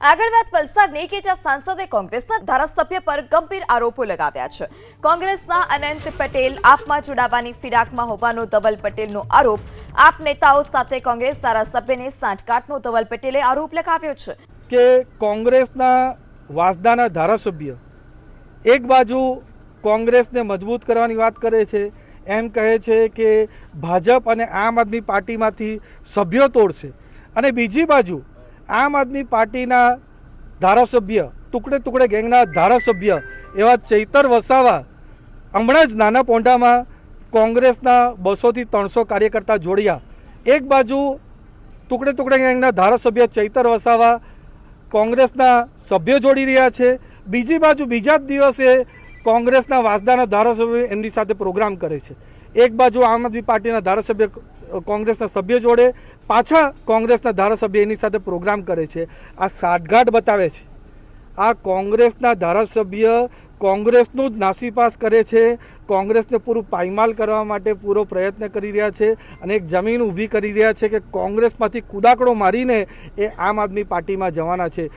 આગળ વાત વલસાડની કે જ્યાં સાંસદે કોંગ્રેસના ધારાસભ્ય પર ગંભીર આરોપો લગાવ્યા છે। કોંગ્રેસના અનંત પટેલ આપમાં જોડાવાની ફિરાકમાં હોવાનો ધવલ પટેલનો આરોપ। આપ નેતાઓ સાથે કોંગ્રેસ ધારાસભ્યને સાંઠગાંઠનો ધવલ પટેલે આરોપ લગાવ્યો છે કે કોંગ્રેસના વાસદાના ધારાસભ્ય એક બાજુ કોંગ્રેસને મજબૂત કરવાની વાત કરે છે, એમ કહે છે કે ભાજપ અને આમ આદમી પાર્ટીમાંથી સભ્યો તોડશે, અને બીજી બાજુ આમ આદમી પાર્ટીના ધારાસભ્ય ટુકડે ટુકડે ગેંગના ધારાસભ્ય એવા ચૈતર વસાવા હમણાં જ નાના પોંઢામાં કોંગ્રેસના 200 થી 300 કાર્યકર્તા જોડ્યા। એક બાજુ ટુકડે ટુકડે ગેંગના ધારાસભ્ય ચૈતર વસાવા કોંગ્રેસના સભ્યો જોડી રહ્યા છે, બીજી બાજુ બીજા જ દિવસે કોંગ્રેસના વાસદાના ધારાસભ્યો એમની સાથે પ્રોગ્રામ કરે છે। એક બાજુ આમ આદમી પાર્ટીના ધારાસભ્ય કોંગ્રેસના સભ્ય જોડે પાછા કોંગ્રેસના ધારાસભ્ય એની સાથે પ્રોગ્રામ કરે છે। આ સાઠગાંઠ બતાવે છે। આ કોંગ્રેસના ધારાસભ્ય કોંગ્રેસનું જ નાસીપાસ કરે છે, કોંગ્રેસને પૂરું પાયમાલ કરવા માટે પૂરો પ્રયત્ન કરી રહ્યા છે, અને એક જમીન ઊભી કરી રહ્યા છે કે કોંગ્રેસમાંથી કુદાકડો મારીને એ આમ આદમી પાર્ટીમાં જવાના છે।